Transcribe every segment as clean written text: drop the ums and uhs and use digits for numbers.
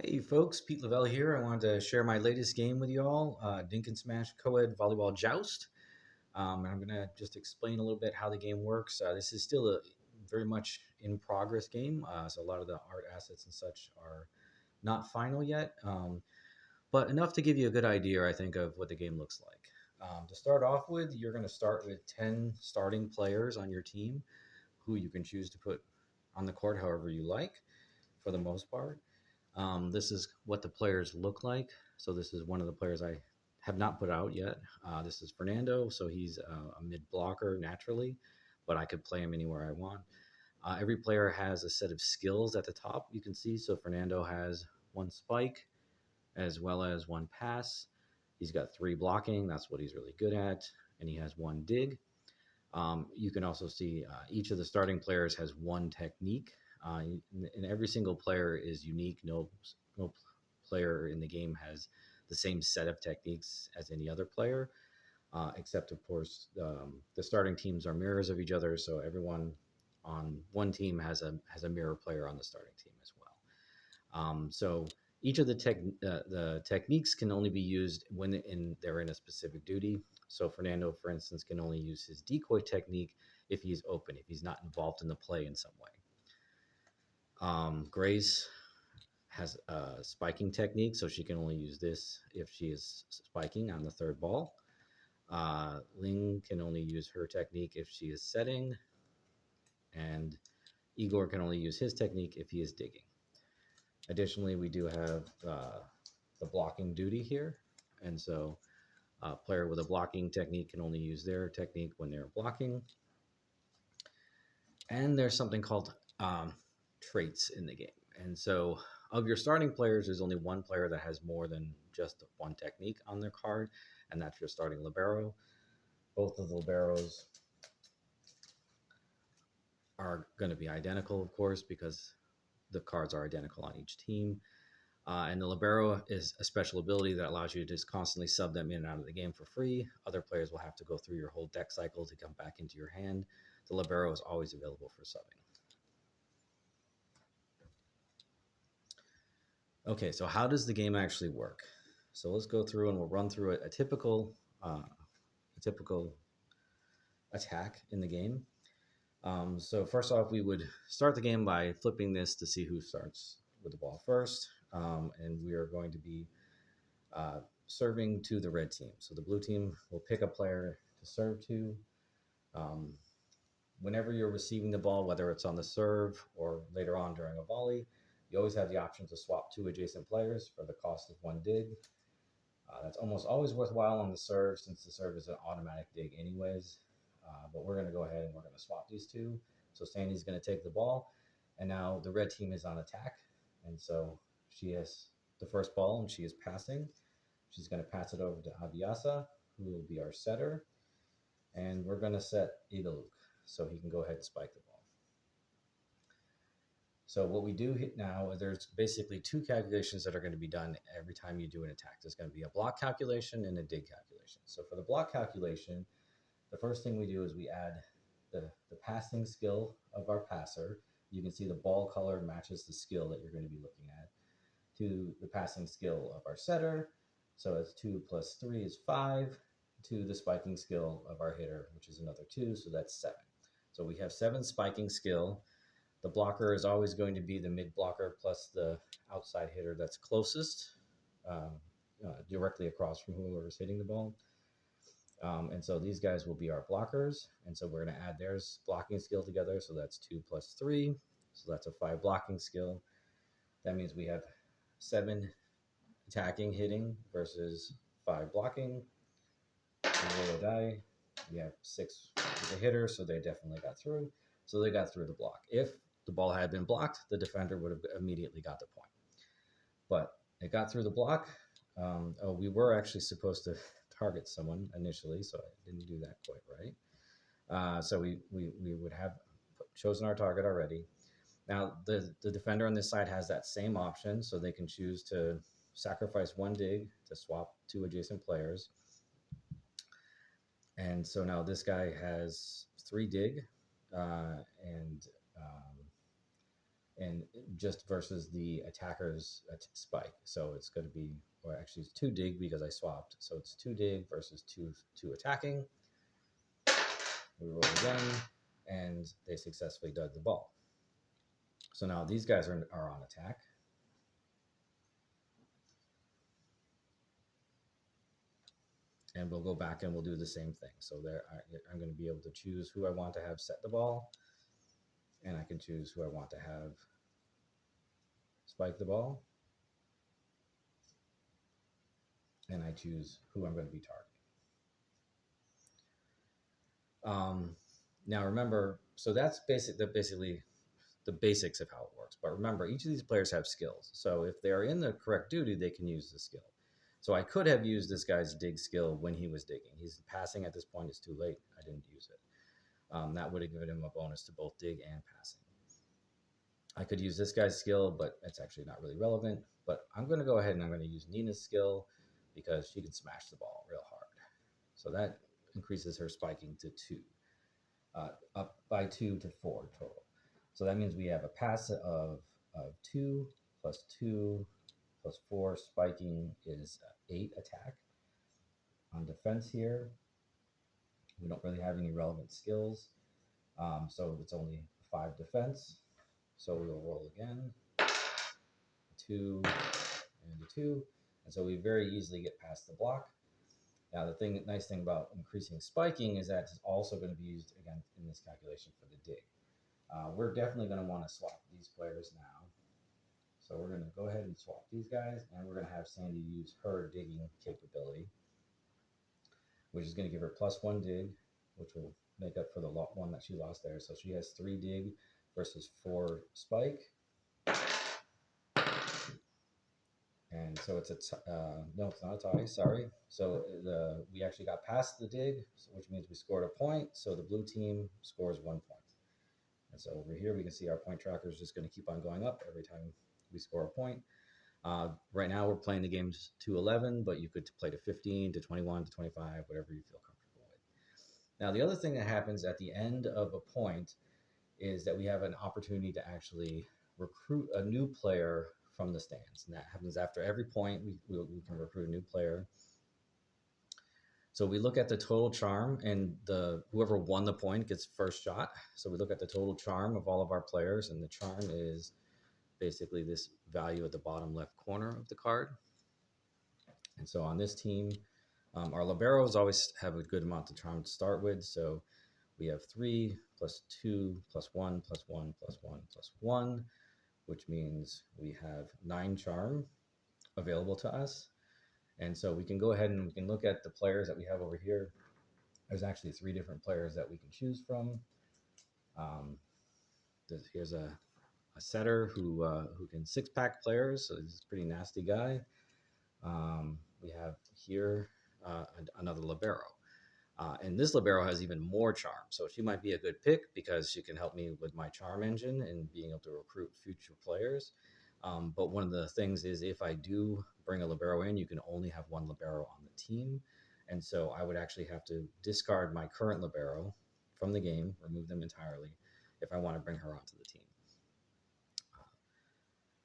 Hey folks, Pete Lavelle here. I wanted to share my latest game with you all, Dink and Smash Coed Volleyball Joust. And I'm going to just explain a little bit how the game works. This is still a very much in progress game, so a lot of the art assets and such are not final yet, but enough to give you a good idea, I think, of what the game looks like. To start off with, you're going to start with 10 starting players on your team who you can choose to put on the court however you like for the most part. This is what the players look like. So this is one of the players I have not put out yet. This is Fernando. So he's a mid blocker naturally, but I could play him anywhere I want. Every player has a set of skills at the top, you can see. So Fernando has one spike as well as one pass. He's got three blocking. That's what he's really good at. And he has one dig. You can also see each of the starting players has one technique, and every single player is unique. No player in the game has the same set of techniques as any other player, except of course the starting teams are mirrors of each other. So everyone on one team has a mirror player on the starting team as well. So each of the techniques can only be used when they're in a specific duty. So Fernando, for instance, can only use his decoy technique if he's open, if he's not involved in the play in some way. Grace has a spiking technique, so she can only use this if she is spiking on the third ball. Ling can only use her technique if she is setting, and Igor can only use his technique if he is digging. Additionally, we do have the blocking duty here, and so a player with a blocking technique can only use their technique when they're blocking. And there's something called traits in the game. And so of your starting players, there's only one player that has more than just one technique on their card, and that's your starting libero. Both of the liberos are going to be identical, of course, because the cards are identical on each team. And the libero is a special ability that allows you to just constantly sub them in and out of the game for free. Other players will have to go through your whole deck cycle to come back into your hand. The libero is always available for subbing. Okay, so how does the game actually work? So let's go through and we'll run through a typical attack in the game. So first off, we would start the game by flipping this to see who starts with the ball first, and we are going to be serving to the red team. So the blue team will pick a player to serve to. Whenever you're receiving the ball, whether it's on the serve or later on during a volley, you always have the option to swap two adjacent players for the cost of one dig. That's almost always worthwhile on the serve since the serve is an automatic dig anyways. But we're going to go ahead and we're going to swap these two. So Sandy's going to take the ball, and now the red team is on attack. And so she has the first ball and she is passing. She's going to pass it over to Aviasa, who will be our setter. And we're going to set Igaluk so he can go ahead and spike the ball. So what we do now, there's basically two calculations that are going to be done every time you do an attack. There's going to be a block calculation and a dig calculation. So for the block calculation, the first thing we do is we add the passing skill of our passer. You can see the ball color matches the skill that you're going to be looking at to the passing skill of our setter. So it's 2 plus 3 is 5 to the spiking skill of our hitter, which is another 2. So that's 7. So we have 7 spiking skill. The blocker is always going to be the mid blocker plus the outside hitter that's closest, directly across from whoever is hitting the ball. And so these guys will be our blockers. And so we're going to add their blocking skill together. So that's 2 plus 3. So that's a 5 blocking skill. That means we have 7 attacking, hitting versus 5 blocking. Roll a die. We have 6 with a hitter, so they definitely got through. So they got through the block. If the ball had been blocked, the defender would have immediately got the point. But it got through the block. We were actually supposed to target someone initially, so I didn't do that quite right. So we would have chosen our target already. Now, the defender on this side has that same option, so they can choose to sacrifice one dig to swap two adjacent players. And so now this guy has 3 dig, and and just versus the attacker's spike. So it's going to be, or actually it's 2 dig because I swapped. So it's 2 dig versus 2 attacking. We roll again, and they successfully dug the ball. So now these guys are on attack. And we'll go back and we'll do the same thing. So there, I'm going to be able to choose who I want to have set the ball, and I can choose who I want to have spike the ball, and I choose who I'm going to be targeting. Now remember, so that's basically the basics of how it works. But remember, each of these players have skills. So if they are in the correct duty, they can use the skill. So I could have used this guy's dig skill when he was digging. He's passing at this point. It's too late. I didn't use it. That would have given him a bonus to both dig and passing. I could use this guy's skill, but it's actually not really relevant. But I'm going to go ahead and I'm going to use Nina's skill because she can smash the ball real hard. So that increases her spiking to 2, up by 2 to 4 total. So that means we have a pass of 2 plus 2 plus 4. Spiking is 8 attack. On defense here, we don't really have any relevant skills. So it's only 5 defense. So we'll roll again. 2 and a 2. And so we very easily get past the block. Now the nice thing about increasing spiking is that it's also going to be used again in this calculation for the dig. We're definitely going to want to swap these players now. So we're going to go ahead and swap these guys, and we're going to have Sandy use her digging capability, which is going to give her +1 dig, which will make up for the one that she lost there. So she has 3 dig versus 4 spike. And so it's no, it's not a tie, sorry. So we actually got past the dig, which means we scored a point. So the blue team scores 1 point. And so over here, we can see our point tracker is just going to keep on going up every time we score a point. Right now, we're playing the games to 11, but you could play to 15, to 21, to 25, whatever you feel comfortable with. Now, the other thing that happens at the end of a point is that we have an opportunity to actually recruit a new player from the stands. And that happens after every point. We can recruit a new player. So we look at the total charm, and whoever won the point gets first shot. So we look at the total charm of all of our players, and the charm is basically this value at the bottom left corner of the card. And so on this team, our liberos always have a good amount of charm to start with. So we have 3 plus 2 plus 1 plus 1 plus 1 plus 1, which means we have 9 charm available to us. And so we can go ahead and we can look at the players that we have over here. There's actually 3 different players that we can choose from. Here's a setter who can 6-pack players, so he's a pretty nasty guy. We have here another libero. And this libero has even more charm, so she might be a good pick because she can help me with my charm engine and being able to recruit future players. But one of the things is if I do bring a libero in, you can only have 1 libero on the team. And so I would actually have to discard my current libero from the game, remove them entirely, if I want to bring her onto the team.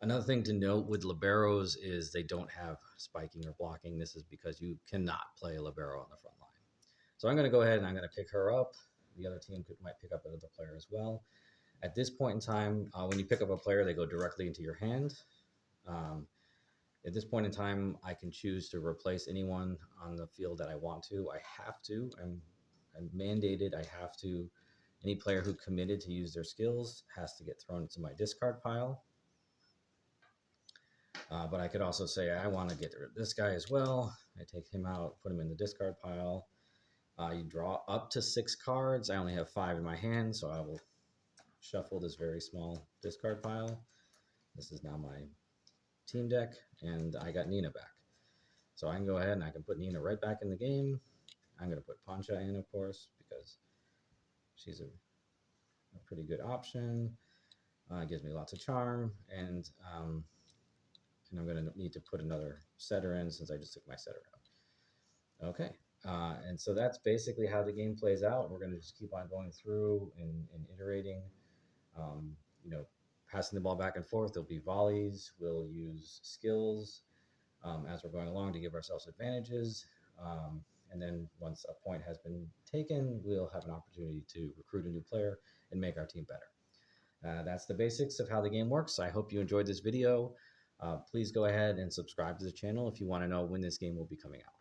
Another thing to note with liberos is they don't have spiking or blocking. This is because you cannot play a libero on the front line. So I'm going to go ahead and I'm going to pick her up. The other team might pick up another player as well. At this point in time, when you pick up a player, they go directly into your hand. At this point in time, I can choose to replace anyone on the field that I want to. I have to. I'm mandated. I have to. Any player who committed to use their skills has to get thrown into my discard pile. But I could also say I want to get rid of this guy as well. I take him out, put him in the discard pile. You draw up to 6 cards. I only have 5 in my hand, so I will shuffle this very small discard pile. This is now my team deck, and I got Nina back. So I can go ahead and I can put Nina right back in the game. I'm going to put Pancha in, of course, because she's a pretty good option. It gives me lots of charm, and I'm going to need to put another setter in since I just took my setter out. Okay, and so that's basically how the game plays out. We're going to just keep on going through and iterating. passing the ball back and forth. There'll be volleys. We'll use skills as we're going along to give ourselves advantages. And then once a point has been taken, we'll have an opportunity to recruit a new player and make our team better. That's the basics of how the game works. I hope you enjoyed this video. Please go ahead and subscribe to the channel if you want to know when this game will be coming out.